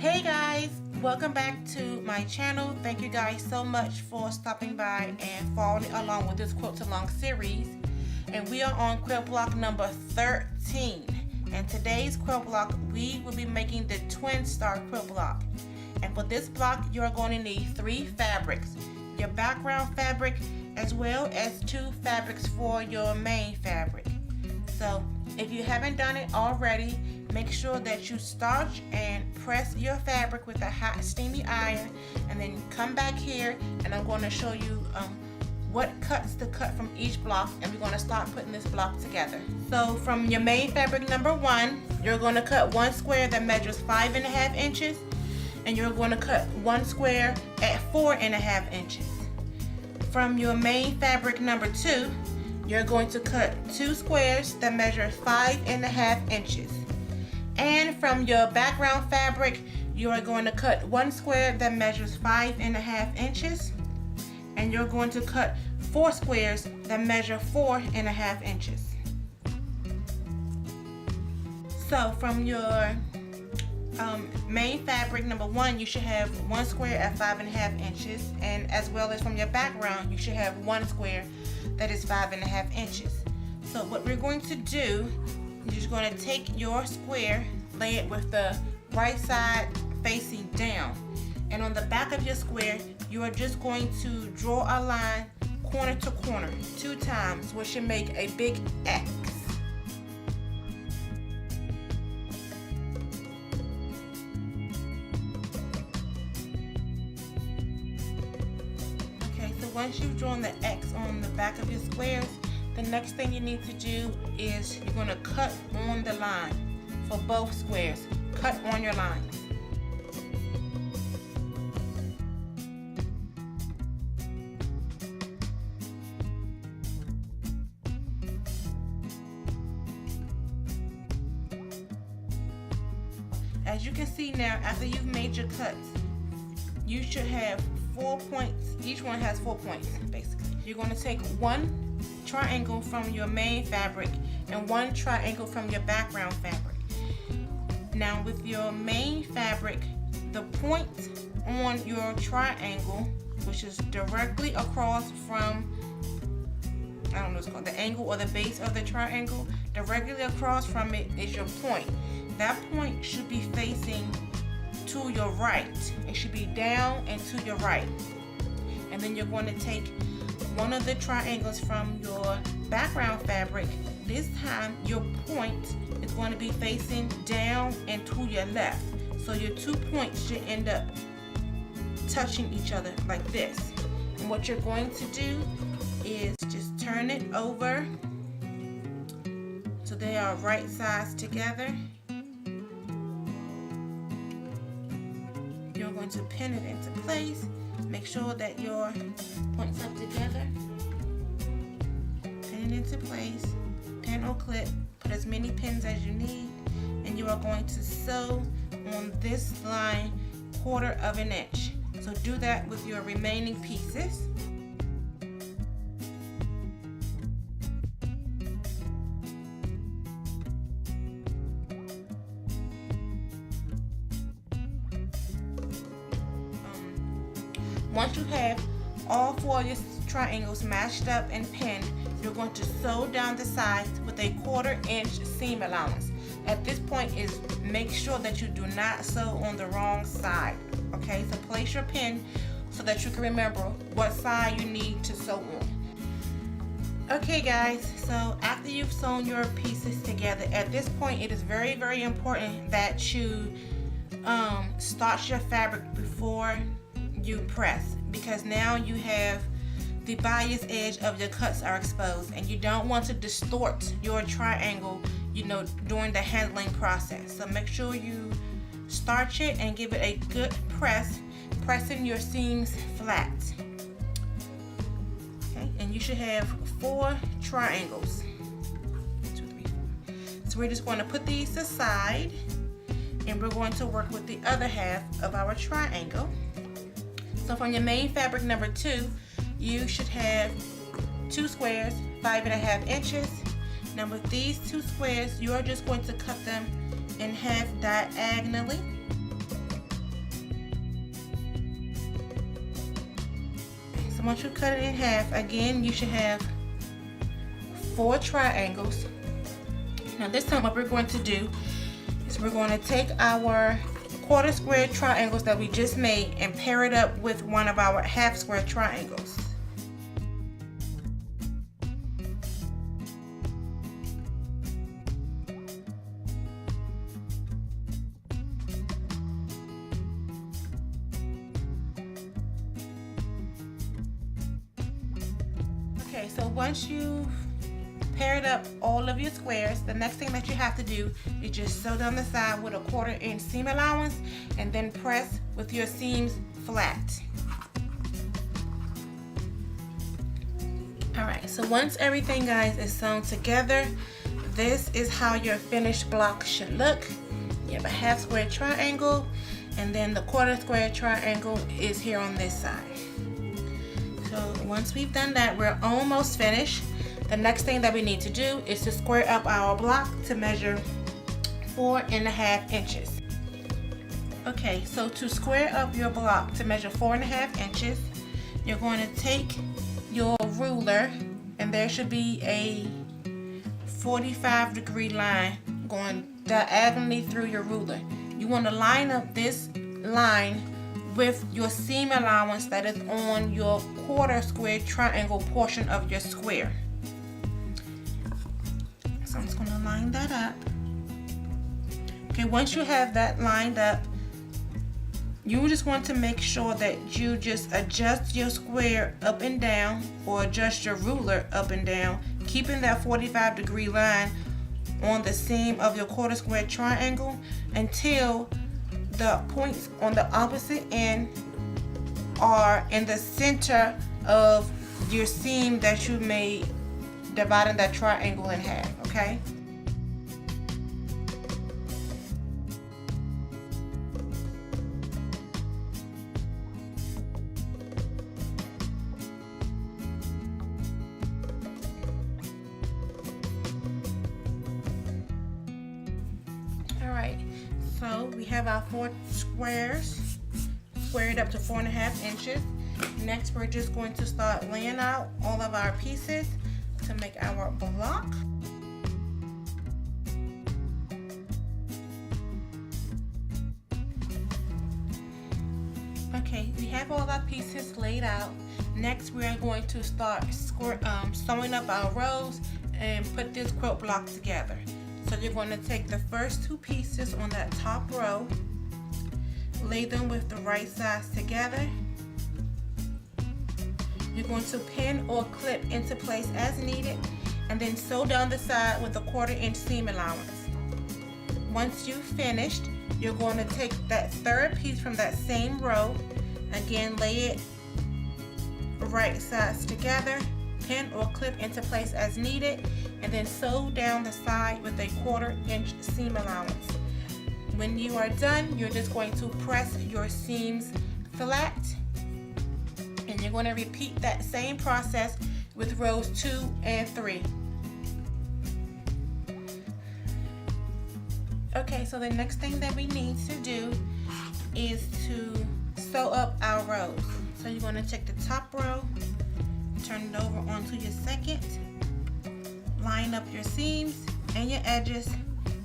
Hey guys, welcome back to my channel. Thank you guys so much for stopping by and following along with this quilt along series. And we are on quilt block number 13. And today's quilt block, we will be making the twin star quilt block. And for this block, you're going to need 3 fabrics. Your background fabric as well as 2 fabrics for your main fabric. So if you haven't done it already, make sure that you starch and press your fabric with a hot steamy iron, and then come back here and I'm going to show you what cuts to cut from each block, and we're going to start putting this block together. So from your main fabric number 1, you're going to cut 1 square that measures 5.5 inches, and you're going to cut 1 square at 4.5 inches. From your main fabric number 2, you're going to cut 2 squares that measure 5.5 inches. And from your background fabric, you are going to cut 1 square that measures 5.5 inches, and you're going to cut 4 squares that measure 4.5 inches. So from your main fabric number 1, you should have 1 square at 5.5 inches, and as well as from your background, you should have 1 square that is 5.5 inches. So what we're going to do, you're just going to take your square, lay it with the right side facing down, and on the back of your square you are just going to draw a line corner to corner 2 times, which should make a big X. Okay, so once you've drawn the X on the back of your squares, the next thing you need to do is you're going to cut on the line for both squares. Cut on your line. As you can see now, after you've made your cuts, you should have 4 points. Each one has 4 points, basically. You're going to take 1 triangle from your main fabric and 1 triangle from your background fabric. Now with your main fabric, the point on your triangle, which is directly across from, I don't know what's called, the angle or the base of the triangle, directly across from it is your point. That point should be facing to your right. It should be down and to your right. And then you're going to take one of the triangles from your background fabric. This time your point is going to be facing down and to your left. So your 2 points should end up touching each other like this. And what you're going to do is just turn it over so they are right sides together. You're going to pin it into place. Make sure that your points up together. Pin it into place. Pin or clip. Put as many pins as you need. And you are going to sew on this line 1/4 of an inch. So do that with your remaining pieces. Once you have all 4 of your triangles matched up and pinned, you're going to sew down the sides with a 1/4 inch seam allowance. At this point is make sure that you do not sew on the wrong side. Okay, so place your pin so that you can remember what side you need to sew on. Okay guys, so after you've sewn your pieces together, at this point it is very, very important that you starch your fabric before you press, because now you have the bias edge of your cuts are exposed, and you don't want to distort your triangle, you know, during the handling process. So make sure you starch it and give it a good press, pressing your seams flat. Okay, and you should have 4 triangles. 1, 2, 3, 4. So we're just going to put these aside, and we're going to work with the other half of our triangle. So from your main fabric number 2, you should have 2 squares, 5.5 inches. Now with these 2 squares, you are just going to cut them in half diagonally. So once you cut it in half, again, you should have 4 triangles. Now this time what we're going to do is we're going to take our quarter square triangles that we just made and pair it up with one of our half square triangles. Okay, so once you've paired up all of your squares, the next thing that you have to do is just sew down the side with a 1/4 inch seam allowance and then press with your seams flat. Alright, so once everything, guys, is sewn together, this is how your finished block should look. You have a half square triangle, and then the 1/4 square triangle is here on this side. So once we've done that, we're almost finished. The next thing that we need to do is to square up our block to measure 4.5 inches. Okay, so to square up your block to measure 4.5 inches, you're going to take your ruler, and there should be a 45-degree line going diagonally through your ruler. You want to line up this line with your seam allowance that is on your 1/4 square triangle portion of your square. So I'm just going to line that up. Okay, once you have that lined up, you just want to make sure that you just adjust your square up and down, or adjust your ruler up and down, keeping that 45-degree line on the seam of your 1/4 square triangle until the points on the opposite end are in the center of your seam that you made, dividing that triangle in half, okay? Alright, so we have our 4 squares squared up to 4.5 inches. Next, we're just going to start laying out all of our pieces to make our block. Okay, we have all our pieces laid out. Next, we are going to start sewing up our rows and put this quilt block together. So you're going to take the first 2 pieces on that top row, lay them with the right sides together. You're going to pin or clip into place as needed, and then sew down the side with a 1/4 inch seam allowance. Once you've finished, you're going to take that third piece from that same row, again lay it right sides together, pin or clip into place as needed, and then sew down the side with a 1/4 inch seam allowance. When you are done, you're just going to press your seams flat, and you're going to repeat that same process with rows 2 and 3. Okay, so the next thing that we need to do is to sew up our rows. So you're going to take the top row, turn it over onto your second, line up your seams and your edges,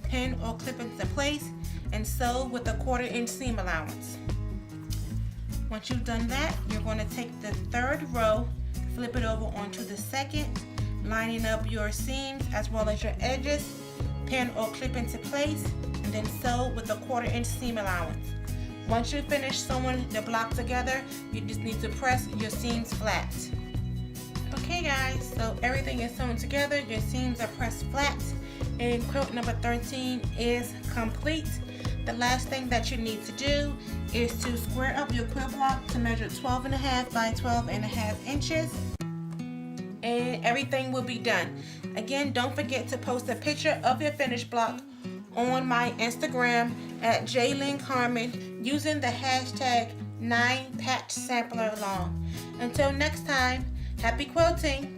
pin or clip into place, and sew with a 1/4 inch seam allowance. Once you've done that, you're going to take the third row, flip it over onto the second, lining up your seams as well as your edges, pin or clip into place, and then sew with a 1/4 inch seam allowance. Once you finish sewing the block together, you just need to press your seams flat. Okay guys, so everything is sewn together, your seams are pressed flat, and quilt number 13 is complete. The last thing that you need to do is to square up your quilt block to measure 12.5 by 12.5 inches, and everything will be done. Again, don't forget to post a picture of your finished block on my Instagram at @JLynCarmen using the hashtag 9patchsampleralong. Until next time, happy quilting!